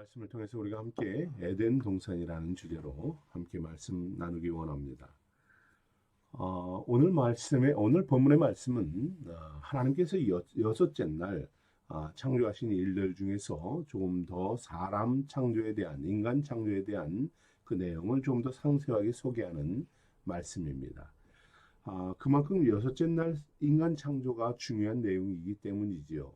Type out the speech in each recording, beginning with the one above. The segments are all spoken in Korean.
말씀을 통해서 우리가 함께 에덴 동산이라는 주제로 함께 말씀 나누기 원합니다. 오늘 본문의 말씀은 하나님께서 여섯째 날 창조하신 일들 중에서 조금 더 사람 창조에 대한, 인간 창조에 대한 그 내용을 좀 더 상세하게 소개하는 말씀입니다. 그만큼 여섯째 날 인간 창조가 중요한 내용이기 때문이지요.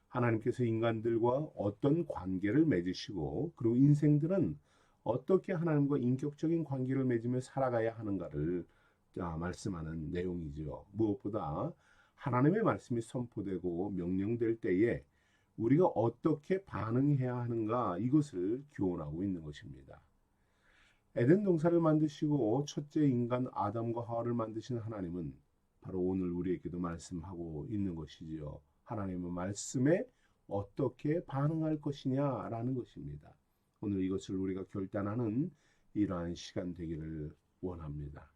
하나님께서 인간들과 어떤 관계를 맺으시고, 그리고 인생들은 어떻게 하나님과 인격적인 관계를 맺으며 살아가야 하는가를 말씀하는 내용이죠. 무엇보다 하나님의 말씀이 선포되고 명령될 때에 우리가 어떻게 반응해야 하는가, 이것을 교훈하고 있는 것입니다. 에덴 동산을 만드시고 첫째 인간 아담과 하와를 만드신 하나님은 바로 오늘 우리에게도 말씀하고 있는 것이지요. 하나님의 말씀에 어떻게 반응할 것이냐라는 것입니다. 오늘 이것을 우리가 결단하는 이러한 시간 되기를 원합니다.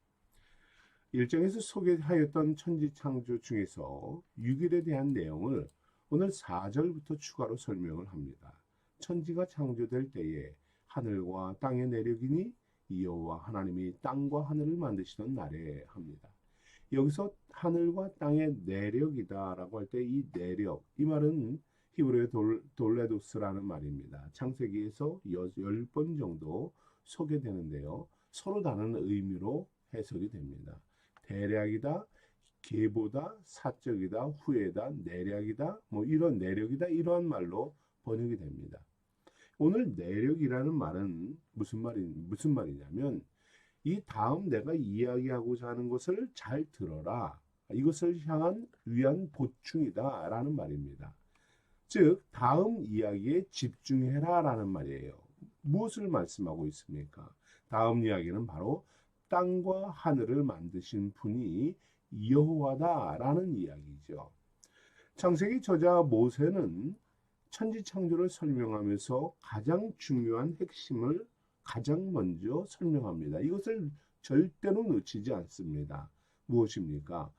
1장에서 소개하였던 천지창조 중에서 6일에 대한 내용을 오늘 4절부터 추가로 설명을 합니다. 천지가 창조될 때에 하늘과 땅의 내력이니 여호와 하나님이 땅과 하늘을 만드시던 날에 합니다. 여기서 하늘과 땅의 내력이다라고 할 때 이 내력, 이 말은 히브리어의 돌레도스라는 말입니다. 창세기에서 10번 정도 소개되는데요. 서로 다른 의미로 해석이 됩니다. 대략이다, 계보다, 사적이다, 후에다, 내략이다, 이런 내력이다, 이러한 말로 번역이 됩니다. 오늘 내력이라는 말은 무슨 말이냐면 이 다음 내가 이야기하고자 하는 것을 잘 들어라. 이것을 위한 보충이다 라는 말입니다. 즉 다음 이야기에 집중해라 라는 말이에요. 무엇을 말씀하고 있습니까? 다음 이야기는 바로 땅과 하늘을 만드신 분이 여호와다 라는 이야기죠. 창세기 저자 모세는 천지창조를 설명하면서 가장 중요한 핵심을 가장 먼저 설명합니다. 이것을 절대로 놓치지 않습니다. 무엇입니까?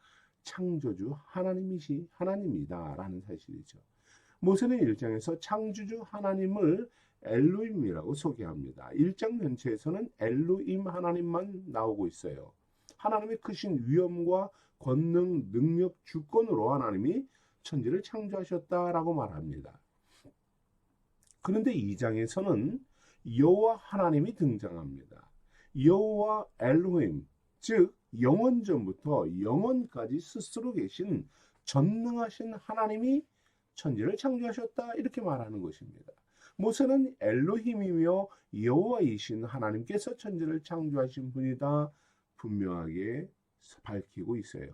창조주 하나님이다라는 사실이죠. 모세는 1장에서 창조주 하나님을 엘로힘이라고 소개합니다. 1장 전체에서는 엘로힘 하나님만 나오고 있어요. 하나님의 크신 위엄과 권능, 능력, 주권으로 하나님이 천지를 창조하셨다라고 말합니다. 그런데 2장에서는 여호와 하나님이 등장합니다. 여호와 엘로힘, 즉 영원전부터 영원까지 스스로 계신 전능하신 하나님이 천지를 창조하셨다, 이렇게 말하는 것입니다. 모세는 엘로힘이며 여호와이신 하나님께서 천지를 창조하신 분이다 분명하게 밝히고 있어요.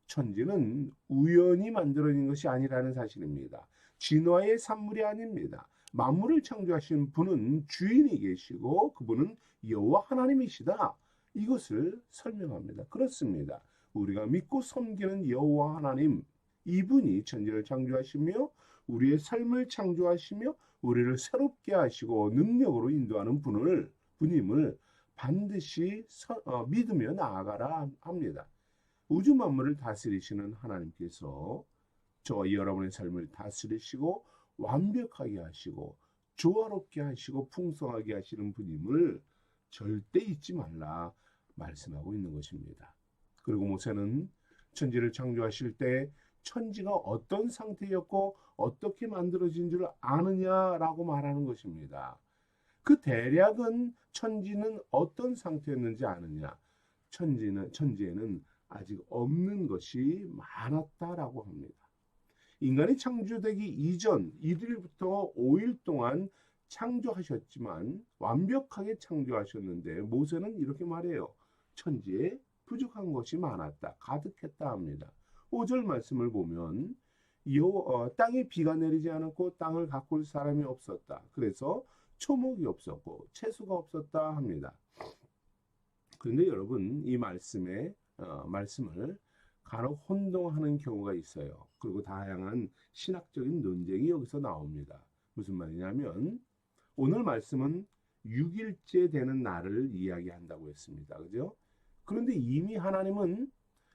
천지는 우연히 만들어진 것이 아니라는 사실입니다. 진화의 산물이 아닙니다. 만물을 창조하신 분은 주인이 계시고 그분은 여호와 하나님이시다. 이것을 설명합니다. 그렇습니다. 우리가 믿고 섬기는 여호와 하나님, 이분이 천지를 창조하시며 우리의 삶을 창조하시며 우리를 새롭게 하시고 능력으로 인도하는 분임을 반드시 믿으며 나아가라 합니다. 우주 만물을 다스리시는 하나님께서 저와 여러분의 삶을 다스리시고 완벽하게 하시고 조화롭게 하시고 풍성하게 하시는 분임을 절대 잊지 말라 말씀하고 있는 것입니다. 그리고 모세는 천지를 창조하실 때 천지가 어떤 상태였고 어떻게 만들어진 줄 아느냐라고 말하는 것입니다. 그 대략은 천지는 어떤 상태였는지 아느냐? 천지에는 아직 없는 것이 많았다라고 합니다. 인간이 창조되기 이전 1일부터 5일 동안 창조하셨지만 완벽하게 창조하셨는데 모세는 이렇게 말해요. 천지에 부족한 것이 많았다, 가득했다 합니다. 5절 말씀을 보면 땅에 비가 내리지 않았고 땅을 가꿀 사람이 없었다. 그래서 초목이 없었고 채소가 없었다 합니다. 그런데 여러분, 이 말씀을 간혹 혼동하는 경우가 있어요. 그리고 다양한 신학적인 논쟁이 여기서 나옵니다. 무슨 말이냐면 오늘 말씀은 6일째 되는 날을 이야기한다고 했습니다. 그죠? 그런데 이미 하나님은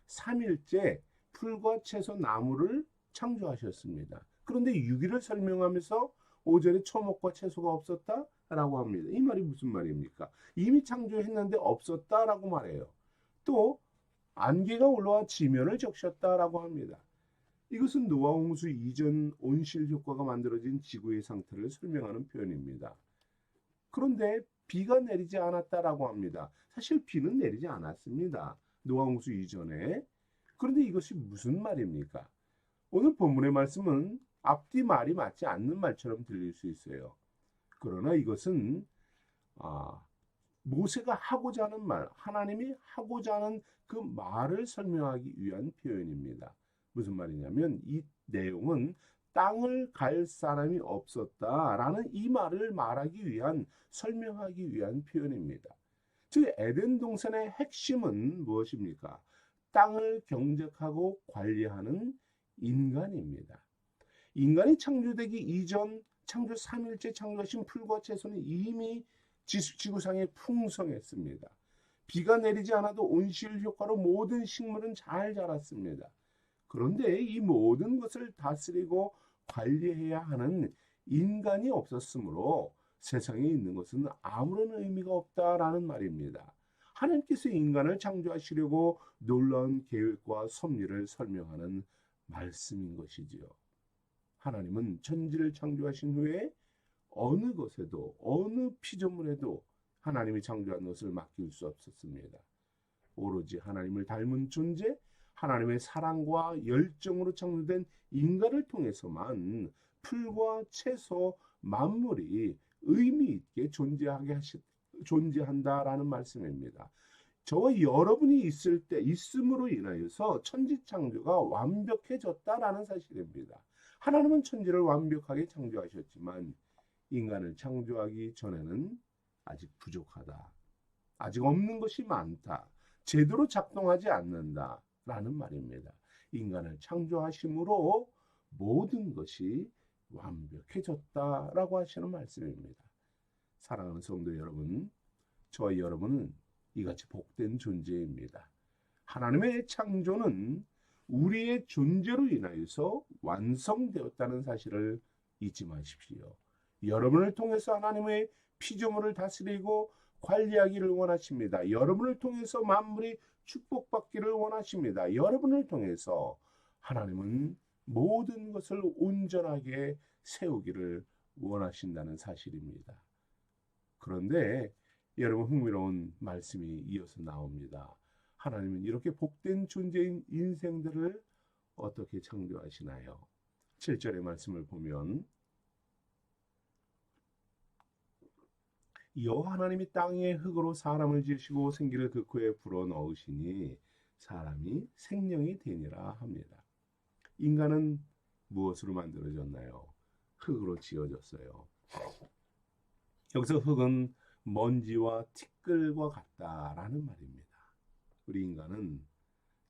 3일째 풀과 채소 나무를 창조하셨습니다. 그런데 6일을 설명하면서 5절에 초목과 채소가 없었다라고 합니다. 이 말이 무슨 말입니까? 이미 창조했는데 없었다라고 말해요. 또 안개가 올라와 지면을 적셨다라고 합니다. 이것은 노아 홍수 이전 온실 효과가 만들어진 지구의 상태를 설명하는 표현입니다. 그런데 비가 내리지 않았다라고 합니다. 사실 비는 내리지 않았습니다. 노아 홍수 이전에. 그런데 이것이 무슨 말입니까? 오늘 본문의 말씀은 앞뒤 말이 맞지 않는 말처럼 들릴 수 있어요. 그러나 이것은 모세가 하고자 하는 말, 하나님이 하고자 하는 그 말을 설명하기 위한 표현입니다. 무슨 말이냐면 이 내용은 땅을 갈 사람이 없었다라는 이 말을 말하기 위한, 설명하기 위한 표현입니다. 즉 에덴 동산의 핵심은 무엇입니까? 땅을 경작하고 관리하는 인간입니다. 인간이 창조되기 이전 창조 3일째 창조하신 풀과 채소는 이미 지구상에 풍성했습니다. 비가 내리지 않아도 온실 효과로 모든 식물은 잘 자랐습니다. 그런데 이 모든 것을 다스리고 관리해야 하는 인간이 없었으므로 세상에 있는 것은 아무런 의미가 없다라는 말입니다. 하나님께서 인간을 창조하시려고 놀라운 계획과 섭리를 설명하는 말씀인 것이지요. 하나님은 천지를 창조하신 후에 어느 것에도 어느 피조물에도 하나님이 창조한 것을 맡길 수 없었습니다. 오로지 하나님을 닮은 존재, 하나님의 사랑과 열정으로 창조된 인간을 통해서만 풀과 채소, 만물이 의미 있게 존재한다라는 말씀입니다. 저와 여러분이 있음으로 인하여서 천지 창조가 완벽해졌다라는 사실입니다. 하나님은 천지를 완벽하게 창조하셨지만 인간을 창조하기 전에는 아직 부족하다. 아직 없는 것이 많다. 제대로 작동하지 않는다라는 말입니다. 인간을 창조하심으로 모든 것이 완벽해졌다라고 하시는 말씀입니다. 사랑하는 성도 여러분, 저와 여러분은 이같이 복된 존재입니다. 하나님의 창조는 우리의 존재로 인하여서 완성되었다는 사실을 잊지 마십시오. 여러분을 통해서 하나님의 피조물을 다스리고 관리하기를 원하십니다. 여러분을 통해서 만물이 축복받기를 원하십니다. 여러분을 통해서 하나님은 모든 것을 온전하게 세우기를 원하신다는 사실입니다. 그런데 여러분, 흥미로운 말씀이 이어서 나옵니다. 하나님은 이렇게 복된 존재인 인생들을 어떻게 창조하시나요? 7절의 말씀을 보면 여호와 하나님이 땅의 흙으로 사람을 지으시고 생기를 그 코에 불어넣으시니 사람이 생명이 되니라 합니다. 인간은 무엇으로 만들어졌나요? 흙으로 지어졌어요. 여기서 흙은 먼지와 티끌과 같다라는 말입니다. 우리 인간은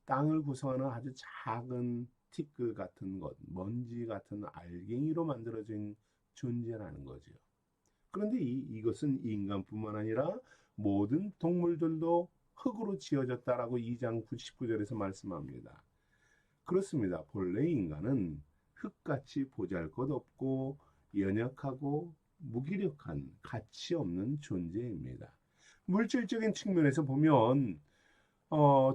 땅을 구성하는 아주 작은 티끌 같은 것, 먼지 같은 알갱이로 만들어진 존재라는 거죠. 그런데 이것은 인간뿐만 아니라 모든 동물들도 흙으로 지어졌다라고 2장 19절에서 말씀합니다. 그렇습니다. 본래 인간은 흙같이 보잘것없고 연약하고 무기력한, 가치 없는 존재입니다. 물질적인 측면에서 보면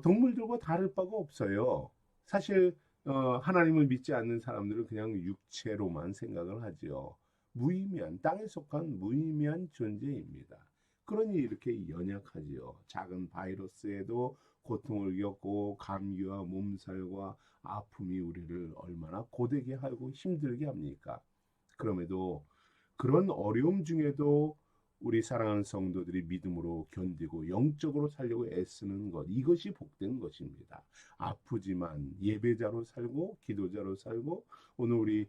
동물들과 다를 바가 없어요. 사실 하나님을 믿지 않는 사람들은 그냥 육체로만 생각을 하죠. 무의미한, 땅에 속한 무의미한 존재입니다. 그러니 이렇게 연약하지요. 작은 바이러스에도 고통을 겪고 감기와 몸살과 아픔이 우리를 얼마나 고되게 하고 힘들게 합니까? 그럼에도 그런 어려움 중에도 우리 사랑하는 성도들이 믿음으로 견디고 영적으로 살려고 애쓰는 것, 이것이 복된 것입니다. 아프지만 예배자로 살고 기도자로 살고, 오늘 우리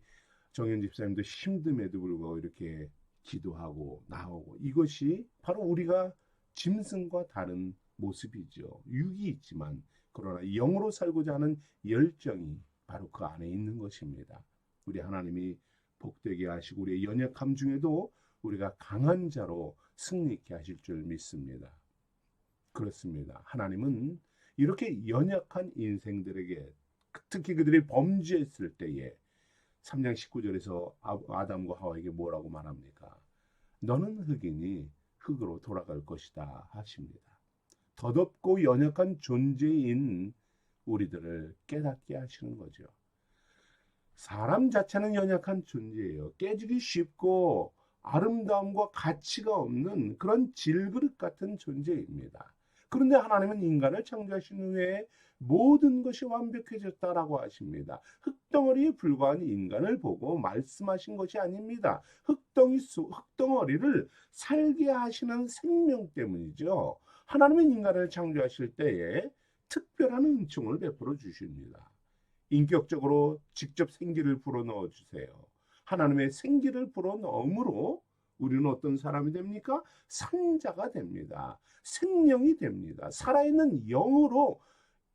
정현 집사님도 힘듦에도 불구하고 이렇게 기도하고 나오고, 이것이 바로 우리가 짐승과 다른 모습이죠. 육이 있지만 그러나 영으로 살고자 하는 열정이 바로 그 안에 있는 것입니다. 우리 하나님이 복되게 하시고 우리의 연약함 중에도 우리가 강한 자로 승리케 하실 줄 믿습니다. 그렇습니다. 하나님은 이렇게 연약한 인생들에게, 특히 그들이 범죄했을 때에 3장 19절에서 아담과 하와에게 뭐라고 말합니까? 너는 흙이니 흙으로 돌아갈 것이다 하십니다. 더덥고 연약한 존재인 우리들을 깨닫게 하시는 거죠. 사람 자체는 연약한 존재예요. 깨지기 쉽고 아름다움과 가치가 없는 그런 질그릇 같은 존재입니다. 그런데 하나님은 인간을 창조하신 후에 모든 것이 완벽해졌다라고 하십니다. 흙덩어리에 불과한 인간을 보고 말씀하신 것이 아닙니다. 흙덩어리를 살게 하시는 생명 때문이죠. 하나님은 인간을 창조하실 때에 특별한 은총을 베풀어 주십니다. 인격적으로 직접 생기를 불어넣어 주세요. 하나님의 생기를 불어넣음으로 우리는 어떤 사람이 됩니까? 산자가 됩니다. 생명이 됩니다. 살아있는 영으로,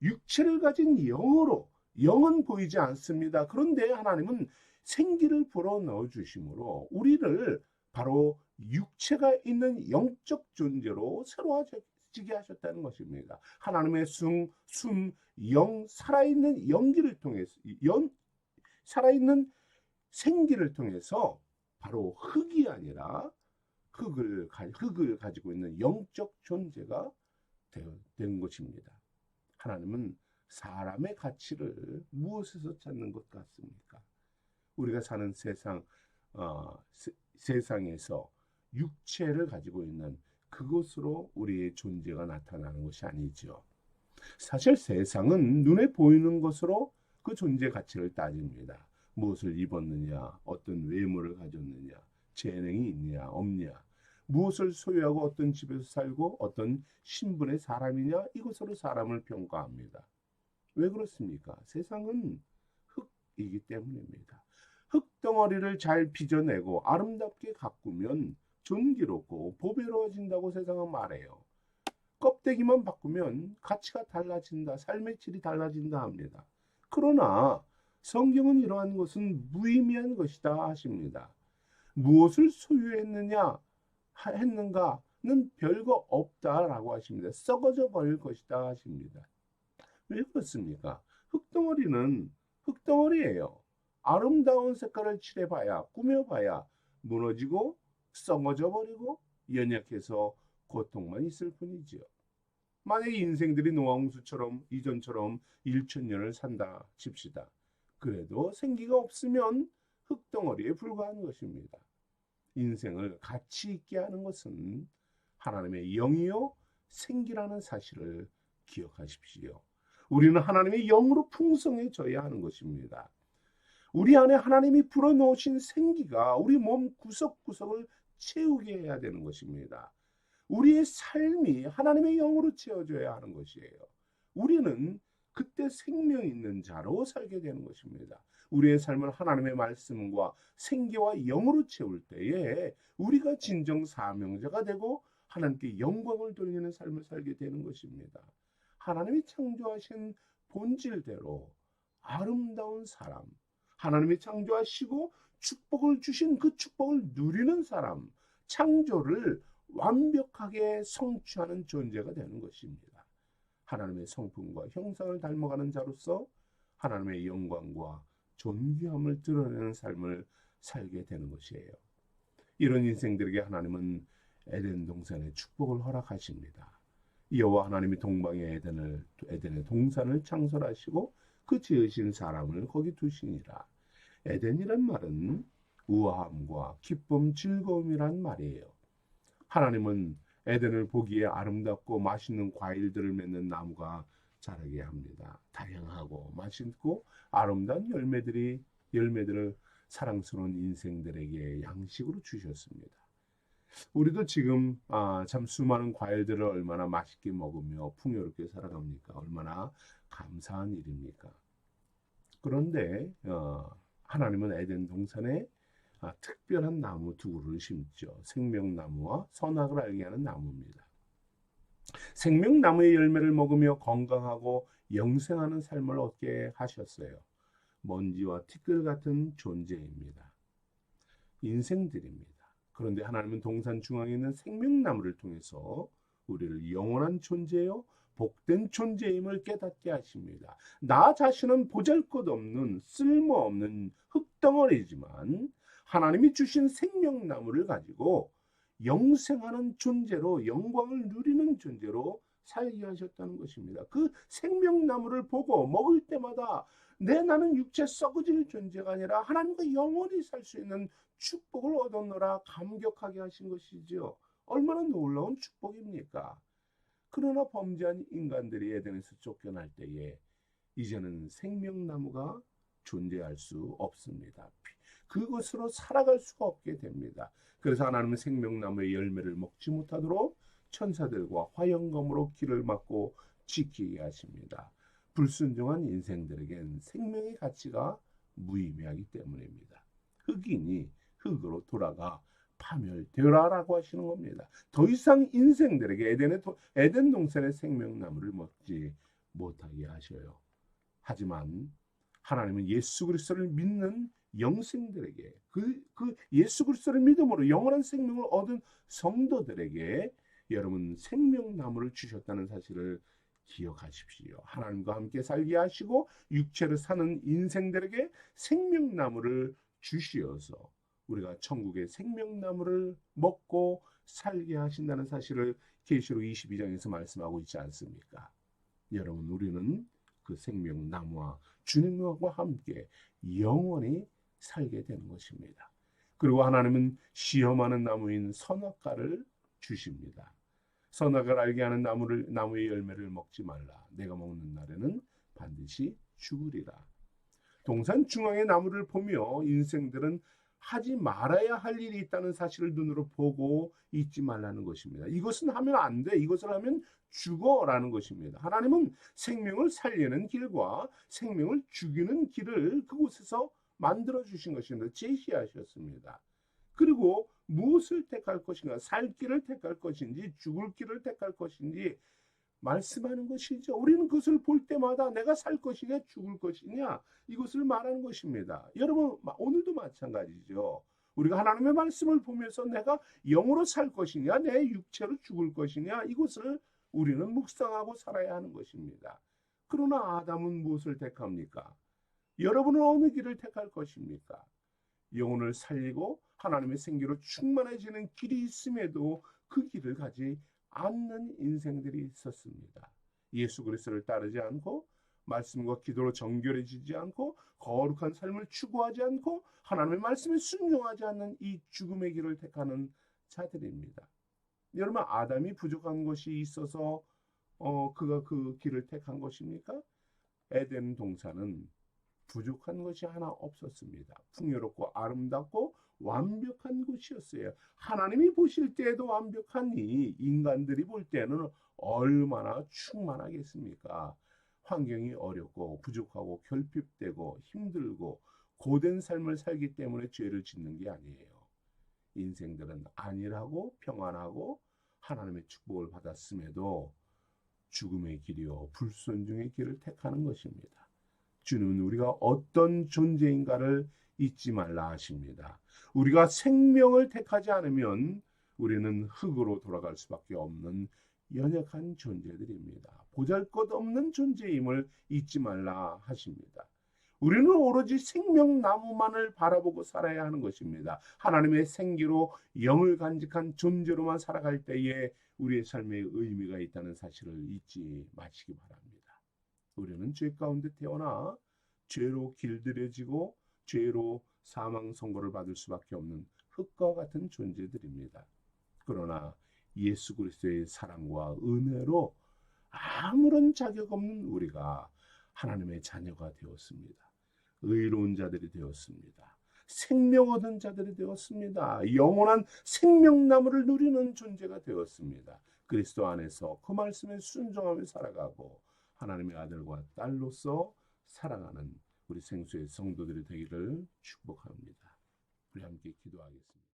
육체를 가진 영으로, 영은 보이지 않습니다. 그런데 하나님은 생기를 불어넣어 주심으로 우리를 바로 육체가 있는 영적 존재로 새로워지게 하셨다는 것입니다. 하나님의 영, 살아있는 연기를 통해서, 살아있는 생기를 통해서 바로 흙이 아니라 흙을 가지고 있는 영적 존재가 된 것입니다. 하나님은 사람의 가치를 무엇에서 찾는 것 같습니까? 우리가 사는 세상에서 육체를 가지고 있는 그것으로 우리의 존재가 나타나는 것이 아니죠. 사실 세상은 눈에 보이는 것으로 그 존재 가치를 따집니다. 무엇을 입었느냐, 어떤 외모를 가졌느냐, 재능이 있느냐, 없느냐, 무엇을 소유하고 어떤 집에서 살고 어떤 신분의 사람이냐, 이것으로 사람을 평가합니다. 왜 그렇습니까? 세상은 흙이기 때문입니다. 흙덩어리를 잘 빚어내고 아름답게 가꾸면 존귀롭고 보배로워진다고 세상은 말해요. 껍데기만 바꾸면 가치가 달라진다, 삶의 질이 달라진다 합니다. 그러나 성경은 이러한 것은 무의미한 것이다 하십니다. 무엇을 했는가는 별거 없다라고 하십니다. 썩어져 버릴 것이다 하십니다. 왜 그렇습니까? 흙덩어리는 흙덩어리예요. 아름다운 색깔을 칠해봐야, 꾸며봐야 무너지고 썩어져 버리고 연약해서 고통만 있을 뿐이지요. 만약에 인생들이 노아홍수처럼 이전처럼 1000년을 산다 칩시다. 그래도 생기가 없으면 흙덩어리에 불과한 것입니다. 인생을 가치 있게 하는 것은 하나님의 영이요 생기라는 사실을 기억하십시오. 우리는 하나님의 영으로 풍성해져야 하는 것입니다. 우리 안에 하나님이 불어넣으신 생기가 우리 몸 구석구석을 채우게 해야 되는 것입니다. 우리의 삶이 하나님의 영으로 채워져야 하는 것이에요. 우리는 그때 생명 있는 자로 살게 되는 것입니다. 우리의 삶을 하나님의 말씀과 생기와 영으로 채울 때에 우리가 진정 사명자가 되고 하나님께 영광을 돌리는 삶을 살게 되는 것입니다. 하나님이 창조하신 본질대로 아름다운 사람, 하나님이 창조하시고 축복을 주신 그 축복을 누리는 사람, 창조를 완벽하게 성취하는 존재가 되는 것입니다. 하나님의 성품과 형상을 닮아가는 자로서 하나님의 영광과 존귀함을 드러내는 삶을 살게 되는 것이에요. 이런 인생들에게 하나님은 에덴 동산의 축복을 허락하십니다. 여호와 하나님이 동방의 에덴의 동산을 창설하시고 그 지으신 사람을 거기 두시니라. 에덴이란 말은 우아함과 기쁨, 즐거움이란 말이에요. 하나님은 에덴을 보기에 아름답고 맛있는 과일들을 맺는 나무가 자라게 합니다. 다양하고 맛있고 아름다운 열매들을 사랑스러운 인생들에게 양식으로 주셨습니다. 우리도 지금 참 수많은 과일들을 얼마나 맛있게 먹으며 풍요롭게 살아갑니까? 얼마나 감사한 일입니까? 그런데 하나님은 에덴 동산에 특별한 나무 두 그루를 심죠. 생명나무와 선악을 알게 하는 나무입니다. 생명나무의 열매를 먹으며 건강하고 영생하는 삶을 얻게 하셨어요. 먼지와 티끌 같은 존재입니다. 인생들입니다. 그런데 하나님은 동산 중앙에 있는 생명나무를 통해서 우리를 영원한 존재요 복된 존재임을 깨닫게 하십니다. 나 자신은 보잘것없는 쓸모없는 흙덩어리지만 하나님이 주신 생명나무를 가지고 영생하는 존재로, 영광을 누리는 존재로 살게 하셨다는 것입니다. 그 생명나무를 보고 먹을 때마다 나는 육체 썩어질 존재가 아니라 하나님과 영원히 살 수 있는 축복을 얻었노라 감격하게 하신 것이죠. 얼마나 놀라운 축복입니까? 그러나 범죄한 인간들이 에덴에서 쫓겨날 때에 이제는 생명나무가 존재할 수 없습니다. 그것으로 살아갈 수가 없게 됩니다. 그래서 하나님은 생명나무의 열매를 먹지 못하도록 천사들과 화영검으로 길을 막고 지키게 하십니다. 불순종한 인생들에겐 생명의 가치가 무의미하기 때문입니다. 흑인이 흙으로 돌아가 파멸되라라고 하시는 겁니다. 더 이상 인생들에게 에덴 동산의 생명나무를 먹지 못하게 하셔요. 하지만 하나님은 예수 그리스도를 믿는 영생들에게 그 예수 그리스도를 믿음으로 영원한 생명을 얻은 성도들에게 여러분 생명나무를 주셨다는 사실을 기억하십시오. 하나님과 함께 살게 하시고 육체로 사는 인생들에게 생명나무를 주시어서 우리가 천국의 생명나무를 먹고 살게 하신다는 사실을 계시록 22장에서 말씀하고 있지 않습니까? 여러분, 우리는 그 생명나무와 주님과 함께 영원히 살게 되는 것입니다. 그리고 하나님은 시험하는 나무인 선악과를 주십니다. 선악을 알게 하는 나무의 열매를 먹지 말라. 내가 먹는 날에는 반드시 죽으리라. 동산 중앙의 나무를 보며 인생들은 하지 말아야 할 일이 있다는 사실을 눈으로 보고 잊지 말라는 것입니다. 이것은 하면 안 돼. 이것을 하면 죽어라는 것입니다. 하나님은 생명을 살리는 길과 생명을 죽이는 길을 그곳에서 만들어 주신 것입니다. 제시하셨습니다. 그리고 무엇을 택할 것인가? 살 길을 택할 것인지 죽을 길을 택할 것인지 말씀하는 것이죠. 우리는 그것을 볼 때마다 내가 살 것이냐 죽을 것이냐 이것을 말하는 것입니다. 여러분 오늘도 마찬가지죠. 우리가 하나님의 말씀을 보면서 내가 영으로 살 것이냐 내 육체로 죽을 것이냐 이것을 우리는 묵상하고 살아야 하는 것입니다. 그러나 아담은 무엇을 택합니까? 여러분은 어느 길을 택할 것입니까? 영혼을 살리고 하나님의 생기로 충만해지는 길이 있음에도 그 길을 가지 않는 인생들이 있었습니다. 예수 그리스도를 따르지 않고 말씀과 기도로 정결해지지 않고 거룩한 삶을 추구하지 않고 하나님의 말씀에 순종하지 않는 이 죽음의 길을 택하는 자들입니다. 여러분 아담이 부족한 것이 있어서 그가 그 길을 택한 것입니까? 에덴 동산은 부족한 것이 하나 없었습니다. 풍요롭고 아름답고 완벽한 곳이었어요. 하나님이 보실 때에도 완벽하니 인간들이 볼 때는 얼마나 충만하겠습니까? 환경이 어렵고 부족하고 결핍되고 힘들고 고된 삶을 살기 때문에 죄를 짓는 게 아니에요. 인생들은 안일하고 평안하고 하나님의 축복을 받았음에도 죽음의 길이요 불순종의 길을 택하는 것입니다. 주는 우리가 어떤 존재인가를 잊지 말라 하십니다. 우리가 생명을 택하지 않으면 우리는 흙으로 돌아갈 수밖에 없는 연약한 존재들입니다. 보잘것없는 존재임을 잊지 말라 하십니다. 우리는 오로지 생명나무만을 바라보고 살아야 하는 것입니다. 하나님의 생기로 영을 간직한 존재로만 살아갈 때에 우리의 삶에 의미가 있다는 사실을 잊지 마시기 바랍니다. 우리는 죄 가운데 태어나 죄로 길들여지고 죄로 사망 선고를 받을 수밖에 없는 흙과 같은 존재들입니다. 그러나 예수 그리스도의 사랑과 은혜로 아무런 자격 없는 우리가 하나님의 자녀가 되었습니다. 의로운 자들이 되었습니다. 생명 얻은 자들이 되었습니다. 영원한 생명나무를 누리는 존재가 되었습니다. 그리스도 안에서 그 말씀에 순종하며 살아가고 하나님의 아들과 딸로서 사랑하는 우리 생수의 성도들이 되기를 축복합니다. 우리 함께 기도하겠습니다.